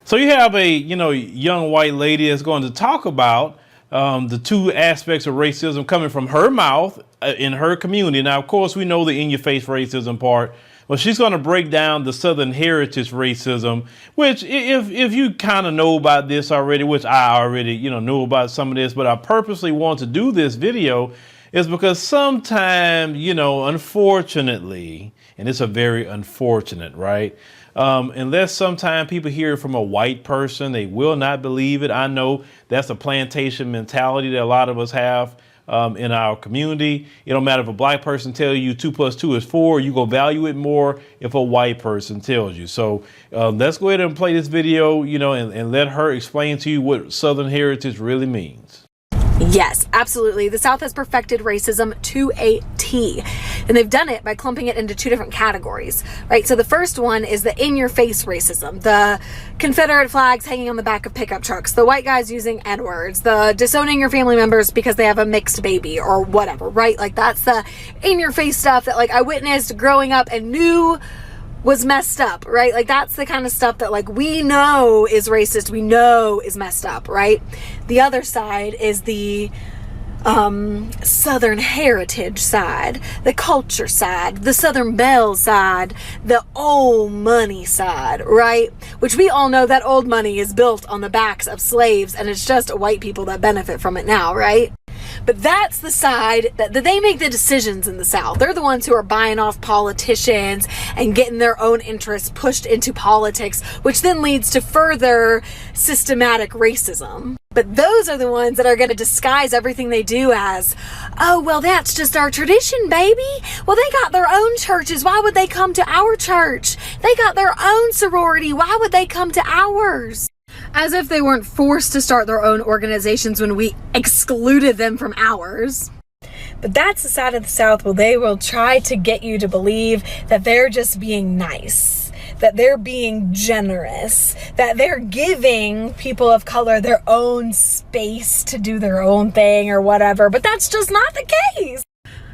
So you have a, young white lady that's going to talk about the two aspects of racism coming from her mouth in her community. Now, of course, we know the in-your-face racism part, but she's going to break down the Southern heritage racism, which if you kind of know about this already, which I already, know about some of this, but I purposely want to do this video is because sometimes, unfortunately, and it's a very unfortunate, right? Unless sometimes people hear it from a white person, they will not believe it. I know that's a plantation mentality that a lot of us have in our community. It don't matter if a black person tells you 2 + 2 is 4, you go value it more if a white person tells you. So let's go ahead and play this video, and let her explain to you what Southern heritage really means. Yes, absolutely. The South has perfected racism to a T, and they've done it by clumping it into 2 different categories, right? So the first one is the in-your-face racism, the Confederate flags hanging on the back of pickup trucks, the white guys using N-words, the disowning your family members because they have a mixed baby or whatever, right? Like that's the in-your-face stuff that like I witnessed growing up and knew was messed up, right? Like that's the kind of stuff that like we know is racist, we know is messed up, right? The other side is the Southern heritage side, the culture side, the Southern Belle side, the old money side, right? Which we all know that old money is built on the backs of slaves and it's just white people that benefit from it now, right? But that's the side that they make the decisions in the South. They're the ones who are buying off politicians and getting their own interests pushed into politics, which then leads to further systematic racism. But those are the ones that are going to disguise everything they do as, oh, well, that's just our tradition, baby. Well, they got their own churches. Why would they come to our church? They got their own sorority. Why would they come to ours? As if they weren't forced to start their own organizations when we excluded them from ours. But that's the side of the South where they will try to get you to believe that they're just being nice, that they're being generous, that they're giving people of color their own space to do their own thing or whatever. But that's just not the case.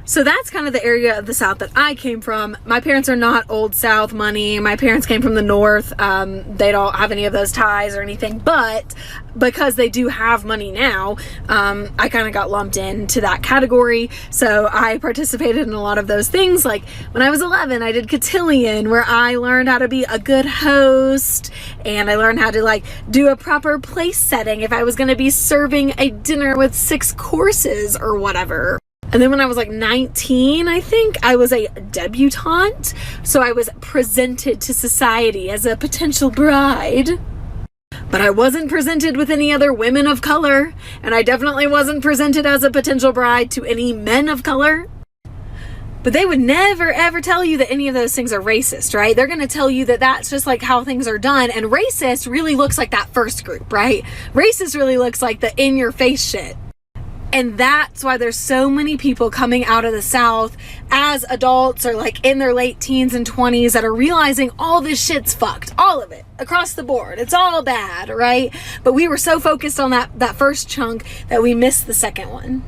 So that's kind of the area of the South that I came from. My parents are not old South money. My parents came from the North. They don't have any of those ties or anything, but because they do have money now, I kind of got lumped into that category. So I participated in a lot of those things. Like when I was 11, I did cotillion, where I learned how to be a good host and I learned how to like do a proper place setting if I was going to be serving a dinner with 6 courses or whatever. And then when I was like 19, I think, I was a debutante. So I was presented to society as a potential bride. But I wasn't presented with any other women of color. And I definitely wasn't presented as a potential bride to any men of color. But they would never, ever tell you that any of those things are racist, right? They're going to tell you that that's just like how things are done. And racist really looks like that first group, right? Racist really looks like the in-your-face shit. And that's why there's so many people coming out of the South as adults or like in their late teens and 20s that are realizing all this shit's fucked. All of it. Across the board. It's all bad, right? But we were so focused on that first chunk that we missed the second one.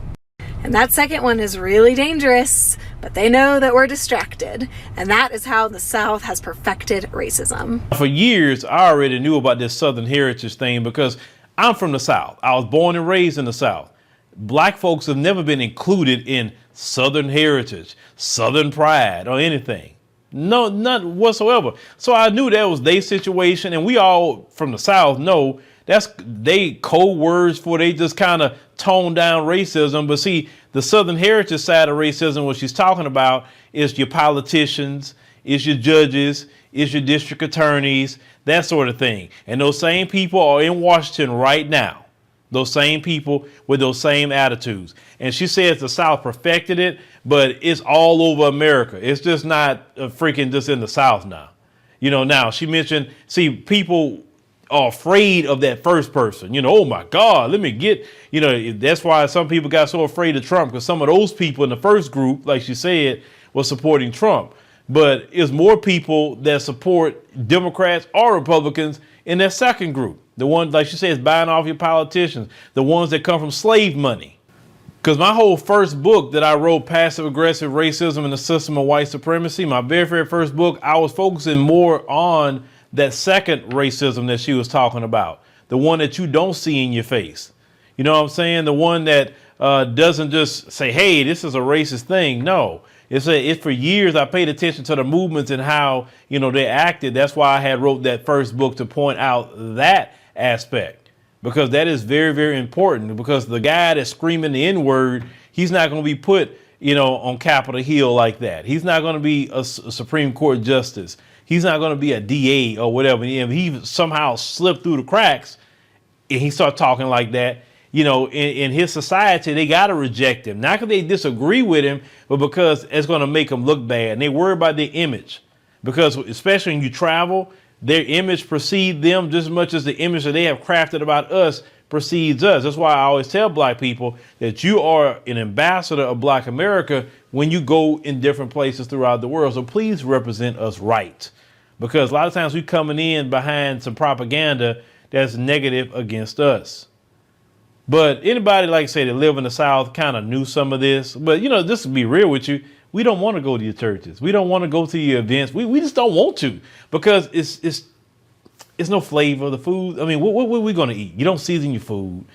And that second one is really dangerous, but they know that we're distracted. And that is how the South has perfected racism. For years, I already knew about this Southern heritage thing because I'm from the South. I was born and raised in the South. Black folks have never been included in Southern heritage, Southern pride, or anything. No, none whatsoever. So I knew that was their situation, and we all from the South know that's they code words for they just kind of tone down racism. But see, the Southern heritage side of racism, what she's talking about, is your politicians, is your judges, is your district attorneys, that sort of thing. And those same people are in Washington right now. Those same people with those same attitudes. And she says the South perfected it, but it's all over America. It's just not freaking just in the South now. Now she mentioned, see, people are afraid of that first person. Oh my God, let me get, that's why some people got so afraid of Trump, because some of those people in the first group, like she said, were supporting Trump. But it's more people that support Democrats or Republicans in that second group. The ones, like she says, buying off your politicians, the ones that come from slave money. Because my whole first book that I wrote, Passive Aggressive Racism and the System of White Supremacy, my very, very first book, I was focusing more on that second racism that she was talking about, the one that you don't see in your face. You know what I'm saying? The one that doesn't just say, hey, this is a racist thing. No, it's for years I paid attention to the movements and how, you know, they acted. That's why I had wrote that first book, to point out that aspect, because that is very, very important, because the guy that's screaming the N-word, he's not going to be put, you know, on Capitol Hill like that. He's not going to be a Supreme Court justice. He's not going to be a DA or whatever. If he somehow slipped through the cracks and he started talking like that, you know, in his society, they got to reject him. Not because they disagree with him, but because it's going to make him look bad. And they worry about their image, because especially when you travel, their image precedes them just as much as the image that they have crafted about us precedes us. That's why I always tell black people that you are an ambassador of Black America when you go in different places throughout the world. So please represent us right, because a lot of times we coming in behind some propaganda that's negative against us. But anybody, like I say, that live in the South kind of knew some of this. But, you know, just to be real with you, we don't want to go to your churches. We don't want to go to your events. We just don't want to, because it's no flavor. The food, I mean, what are we going to eat? You don't season your food.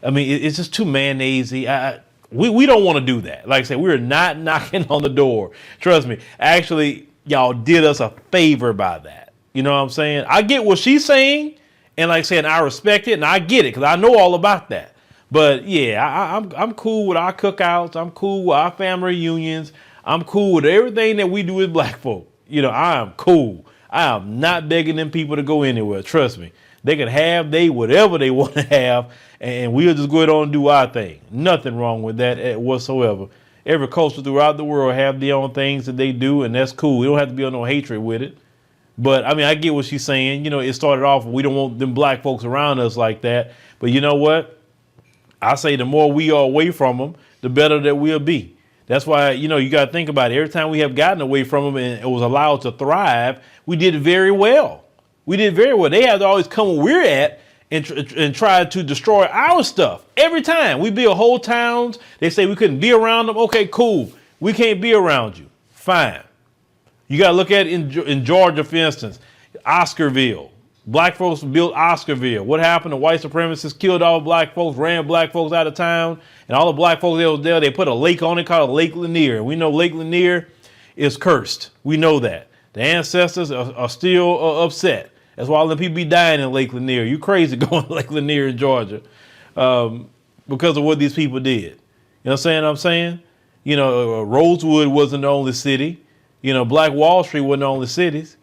I mean, it's just too mayonnaisey. We don't want to do that. Like I said, we're not knocking on the door. Trust me. Actually, y'all did us a favor by that. You know what I'm saying? I get what she's saying. And like I said, I respect it and I get it, because I know all about that. But yeah, I'm cool with our cookouts. I'm cool with our family reunions. I'm cool with everything that we do as black folk. You know, I am cool. I am not begging them people to go anywhere. Trust me. They can have whatever they want to have, and we'll just go ahead on and do our thing. Nothing wrong with that whatsoever. Every culture throughout the world have their own things that they do, and that's cool. We don't have to be on no hatred with it. But I mean, I get what she's saying. You know, it started off, we don't want them black folks around us like that. But you know what? I say the more we are away from them, the better that we'll be. That's why, you know, you got to think about it. Every time we have gotten away from them and it was allowed to thrive, we did very well. We did very well. They have to always come where we're at and try to destroy our stuff. Every time we build whole towns, they say we couldn't be around them. Okay, cool. We can't be around you. Fine. You got to look at it in Georgia, for instance, Oscarville. Black folks built Oscarville. What happened? The white supremacists killed all black folks, ran black folks out of town, and all the black folks that was there, they put a lake on it called Lake Lanier. We know Lake Lanier is cursed. We know that. The ancestors are still upset. That's why all the people be dying in Lake Lanier. You crazy going to Lake Lanier in Georgia because of what these people did. You know what I'm saying? You know, Rosewood wasn't the only city. You know, Black Wall Street wasn't the only cities.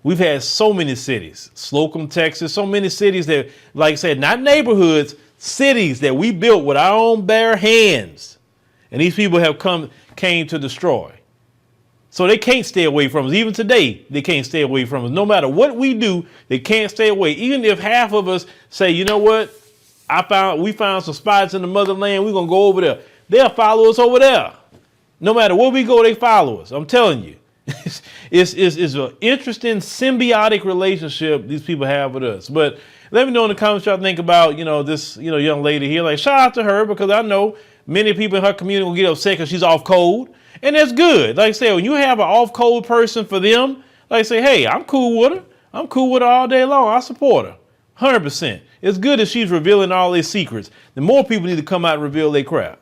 We've had so many cities, Slocum, Texas, so many cities that, like I said, not neighborhoods, cities that we built with our own bare hands. And these people have came to destroy. So they can't stay away from us. Even today, they can't stay away from us. No matter what we do, they can't stay away. Even if half of us say, you know what, we found some spots in the motherland, we're going to go over there. They'll follow us over there. No matter where we go, they follow us. I'm telling you. It's an interesting symbiotic relationship these people have with us. But let me know in the comments what y'all think about, you know, this, you know, young lady here. Like, shout out to her, because I know many people in her community will get upset because she's off code. And that's good. Like I said, when you have an off code person for them, like I say, hey, I'm cool with her. I'm cool with her all day long. I support her 100%. It's good that she's revealing all these secrets. The more people need to come out and reveal their crap.